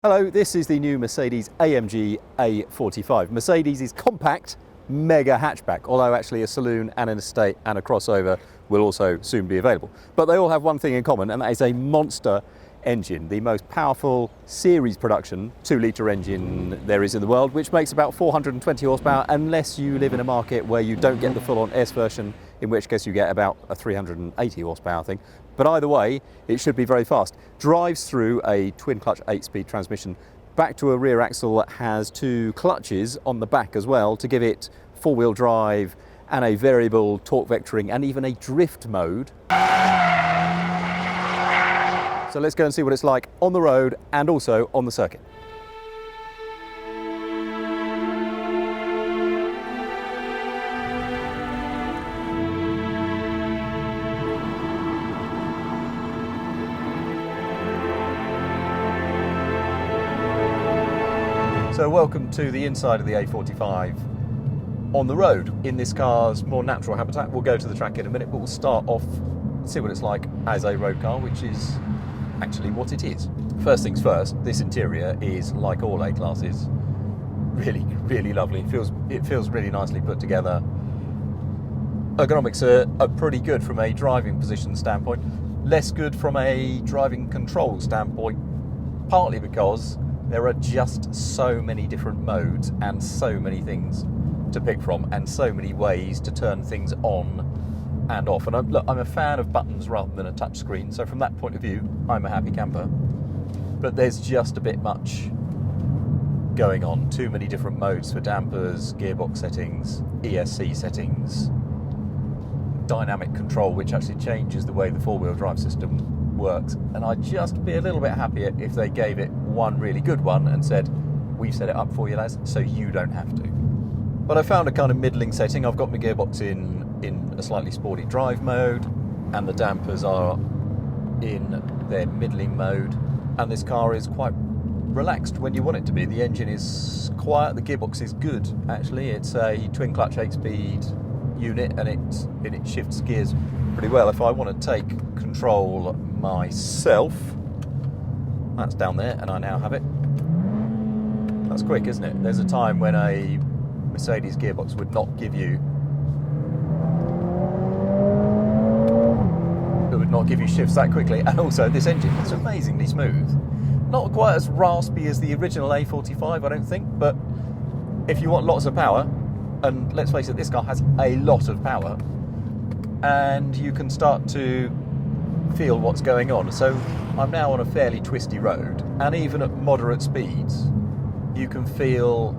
Hello, this is the new Mercedes-AMG A45. Mercedes' compact mega hatchback, although actually a saloon and an estate and a crossover will also soon be available. But they all have one thing in common, and that is a monster engine, the most powerful series production 2-litre engine there is in the world, which makes about 420 horsepower, unless you live in a market where you don't get the full-on S version, in which case you get about a 380 horsepower thing. But either way, it should be very fast. Drives through a twin-clutch 8-speed transmission back to a rear axle that has 2 clutches on the back as well to give it 4-wheel drive and a variable torque vectoring and even a drift mode. So let's go and see what it's like on the road and also on the circuit. So welcome to the inside of the A45 on the road in this car's more natural habitat. We'll go to the track in a minute, but we'll start off, see what it's like as a road car, which is actually what it is. First things first, this interior is, like all A-classes, really lovely. It feels really nicely put together. Ergonomics are pretty good from a driving position standpoint, less good from a driving control standpoint, partly because there are just so many different modes and so many things to pick from and so many ways to turn things on and off. And I'm a fan of buttons rather than a touch screen, so from that point of view, I'm a happy camper. But there's just a bit much going on. Too many different modes for dampers, gearbox settings, ESC settings, dynamic control, which actually changes the way the 4-wheel drive system works. And I'd just be a little bit happier if they gave it one really good one and said, we've set it up for you, lads, so you don't have to. But I found a kind of middling setting. I've got my gearbox in a slightly sporty drive mode, and the dampers are in their middling mode, and this car is quite relaxed when you want it to be. The engine is quiet, the gearbox is good actually. It's a twin clutch 8-speed unit, and it shifts gears pretty well. If I want to take control myself, that's down there, and I now have it. That's quick, isn't it? There's a time when a Mercedes gearbox would not give you shifts that quickly, and also this engine is amazingly smooth. Not quite as raspy as the original A45, I don't think, but if you want lots of power, and let's face it, this car has a lot of power, and you can start to feel what's going on. So I'm now on a fairly twisty road, and even at moderate speeds you can feel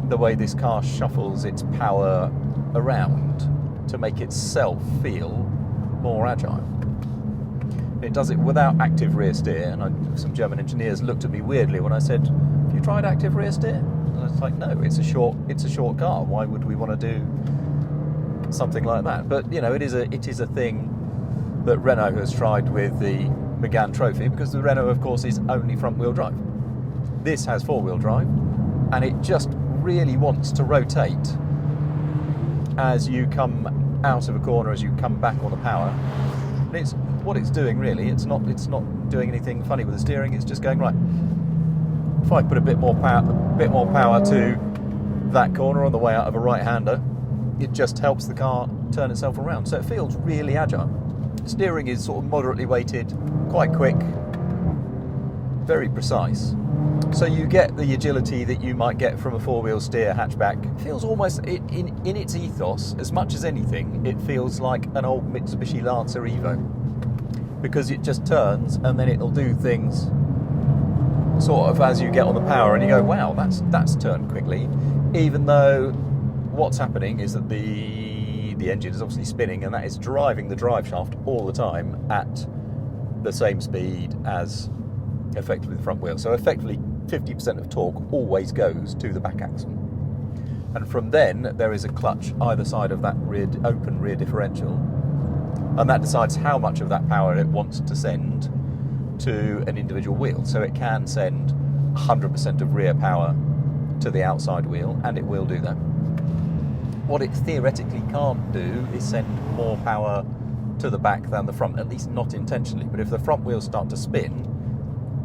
the way this car shuffles its power around to make itself feel more agile. It does it without active rear steer, and some German engineers looked at me weirdly when I said, have you tried active rear steer? And I was like, no, it's a short car, why would we want to do something like that? But you know, it is a thing that Renault has tried with the Megane Trophy, because the Renault, of course, is only front-wheel drive. This has 4-wheel drive, and it just really wants to rotate as you come out of a corner, as you come back on the power. And it's what it's doing really. It's not doing anything funny with the steering. It's just going right. If I put a bit more power to that corner on the way out of a right-hander, it just helps the car turn itself around. So it feels really agile. Steering is sort of moderately weighted, quite quick, very precise. So you get the agility that you might get from a 4-wheel steer hatchback. It feels almost, in its ethos, as much as anything, it feels like an old Mitsubishi Lancer Evo. Because it just turns, and then it'll do things sort of as you get on the power, and you go, wow, that's turned quickly. Even though what's happening is that the engine is obviously spinning, and that is driving the drive shaft all the time at the same speed as effectively the front wheel. So effectively 50% of torque always goes to the back axle. And from then there is a clutch either side of that open rear differential, and that decides how much of that power it wants to send to an individual wheel. So it can send 100% of rear power to the outside wheel, and it will do that. What it theoretically can't do is send more power to the back than the front, at least not intentionally. But if the front wheels start to spin,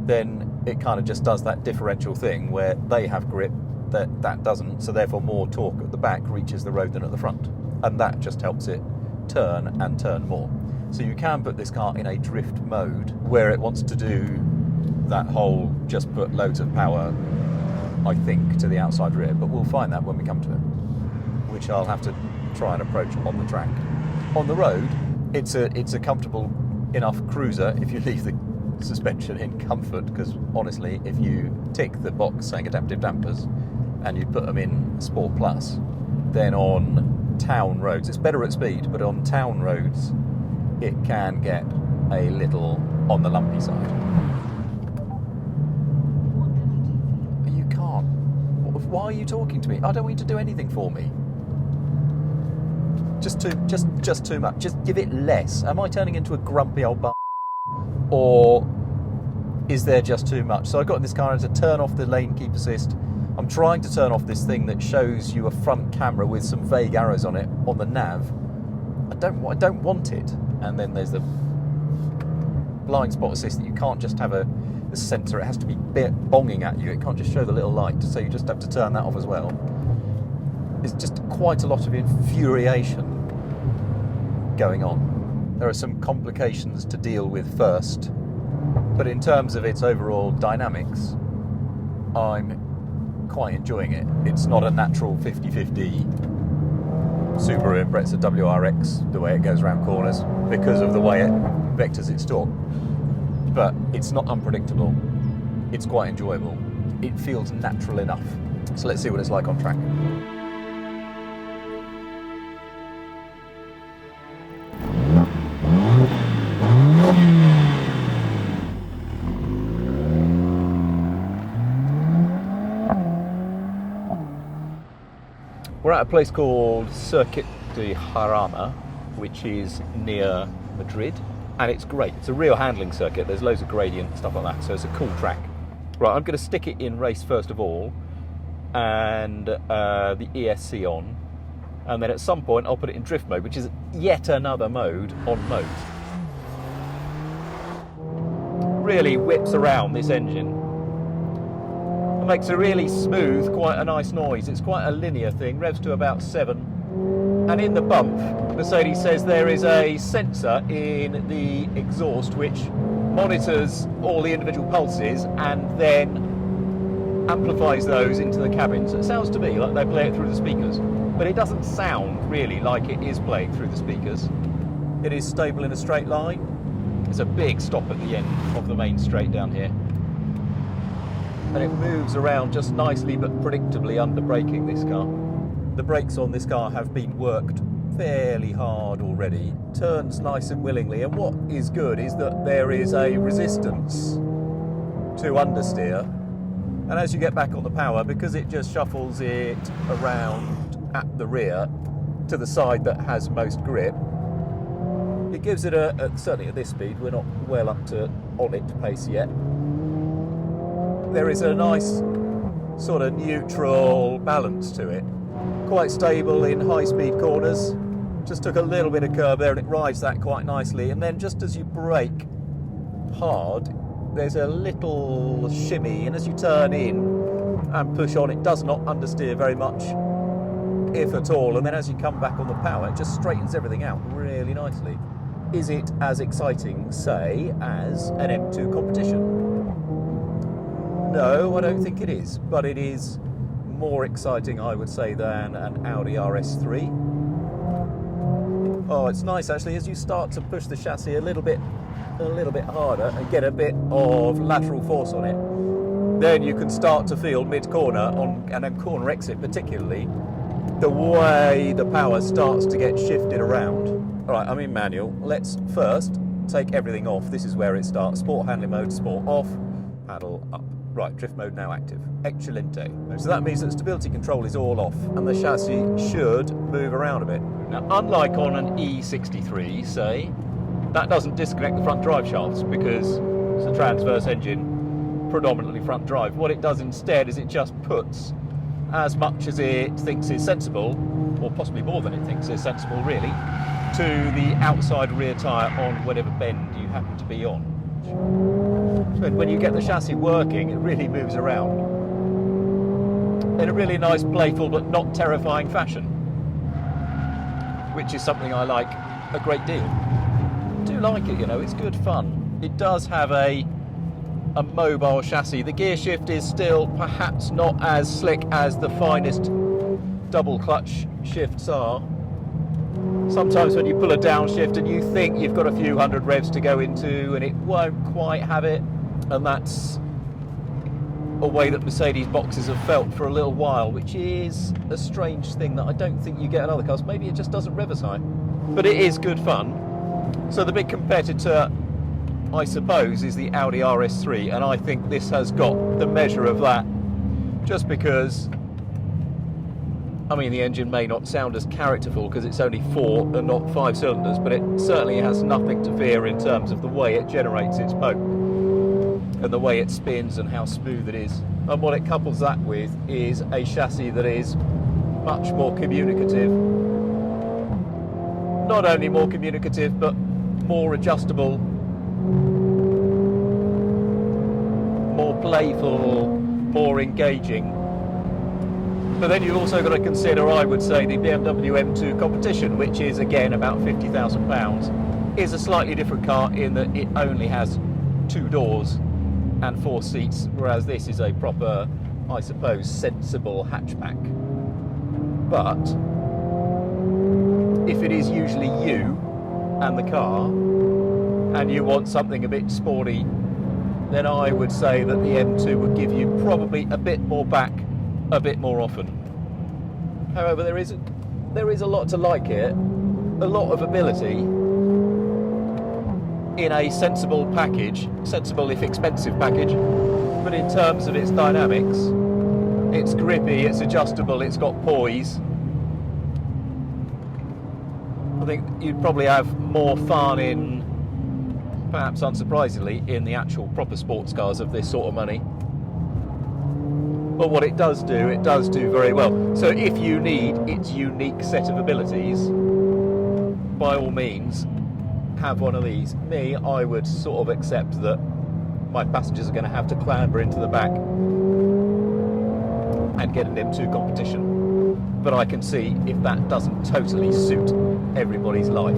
then it kind of just does that differential thing where they have grip that doesn't, so therefore more torque at the back reaches the road than at the front, and that just helps it turn and turn more. So you can put this car in a drift mode where it wants to do that whole just put loads of power, I think, to the outside rear, but we'll find that when we come to it, which I'll have to try and approach on the track. On the road, it's a comfortable enough cruiser if you leave the suspension in comfort, because honestly, if you tick the box saying adaptive dampers and you put them in Sport Plus, then on town roads, it's better at speed, but on town roads it can get a little on the lumpy side. You can't. Why are you talking to me? I don't want you to do anything for me. Just too much. Just give it less. Am I turning into a grumpy old or is there just too much? So I got in this car and to turn off the lane keep assist. I'm trying to turn off this thing that shows you a front camera with some vague arrows on it on the nav. I don't want it. And then there's the blind spot assist that you can't just have a sensor. It has to be bonging at you. It can't just show the little light. So you just have to turn that off as well. It's just quite a lot of infuriation going on. There are some complications to deal with first, but in terms of its overall dynamics, I'm quite enjoying it. It's not a natural 50-50 Subaru Impreza WRX, the way it goes around corners, because of the way it vectors its torque. But it's not unpredictable. It's quite enjoyable. It feels natural enough. So let's see what it's like on track. We're at a place called Circuit de Jarama, which is near Madrid, and it's great. It's a real handling circuit. There's loads of gradient and stuff like that, so it's a cool track. Right, I'm going to stick it in race first of all, and the ESC on, and then at some point I'll put it in drift mode, which is yet another mode on modes. Really whips around this engine. It makes a really smooth, quite a nice noise. It's quite a linear thing, revs to about 7. And in the bump, Mercedes says there is a sensor in the exhaust which monitors all the individual pulses and then amplifies those into the cabin. So it sounds to me like they play it through the speakers, but it doesn't sound really like it is playing through the speakers. It is stable in a straight line. There's a big stop at the end of the main straight down here. And it moves around just nicely but predictably under braking, this car. The brakes on this car have been worked fairly hard already. Turns nice and willingly, and what is good is that there is a resistance to understeer. And as you get back on the power, because it just shuffles it around at the rear to the side that has most grip, it gives it certainly at this speed, we're not well up to on it pace yet. There is a nice sort of neutral balance to it. Quite stable in high-speed corners. Just took a little bit of curb there and it rides that quite nicely. And then just as you brake hard, there's a little shimmy. And as you turn in and push on, it does not understeer very much, if at all. And then as you come back on the power, it just straightens everything out really nicely. Is it as exciting, say, as an M2 competition? No, I don't think it is, but it is more exciting, I would say, than an Audi RS3. Oh, it's nice actually as you start to push the chassis a little bit harder and get a bit of lateral force on it. Then you can start to feel mid-corner and then corner exit particularly, the way the power starts to get shifted around. All right, I'm in manual. Let's first take everything off. This is where it starts. Sport handling mode, sport off, paddle up. Right, drift mode now active. Excelente. So that means that stability control is all off and the chassis should move around a bit. Now, unlike on an E63, say, that doesn't disconnect the front drive shafts because it's a transverse engine, predominantly front drive. What it does instead is it just puts as much as it thinks is sensible, or possibly more than it thinks is sensible really, to the outside rear tyre on whatever bend you happen to be on. much. And when you get the chassis working, it really moves around in a really nice, playful but not terrifying fashion, which is something I like a great deal. I do like it, you know, it's good fun. It does have a mobile chassis. The gear shift is still perhaps not as slick as the finest double clutch shifts are. Sometimes when you pull a downshift and you think you've got a few hundred revs to go into and it won't quite have it, and that's a way that Mercedes boxes have felt for a little while, which is a strange thing that I don't think you get in other cars. Maybe it just doesn't rev as high, but it is good fun. So the big competitor, I suppose, is the Audi RS3, and I think this has got the measure of that, just because, I mean, the engine may not sound as characterful because it's only 4 and not 5 cylinders, but it certainly has nothing to fear in terms of the way it generates its poke and the way it spins and how smooth it is. And what it couples that with is a chassis that is much more communicative. Not only more communicative, but more adjustable, more playful, more engaging. But then you've also got to consider, I would say, the BMW M2 competition, which is again about £50,000, is a slightly different car in that it only has 2 doors and 4 seats, whereas this is a proper, I suppose, sensible hatchback. But if it is usually you and the car, and you want something a bit sporty, then I would say that the M2 would give you probably a bit more back a bit more often. However, there is a lot to like here, a lot of ability in a sensible package, sensible if expensive package, but in terms of its dynamics, it's grippy, it's adjustable, it's got poise. I think you'd probably have more fun in, perhaps unsurprisingly, in the actual proper sports cars of this sort of money. But what it does do very well. So if you need its unique set of abilities, by all means, have one of these. Me, I would sort of accept that my passengers are going to have to clamber into the back and get an M2 competition. But I can see if that doesn't totally suit everybody's life.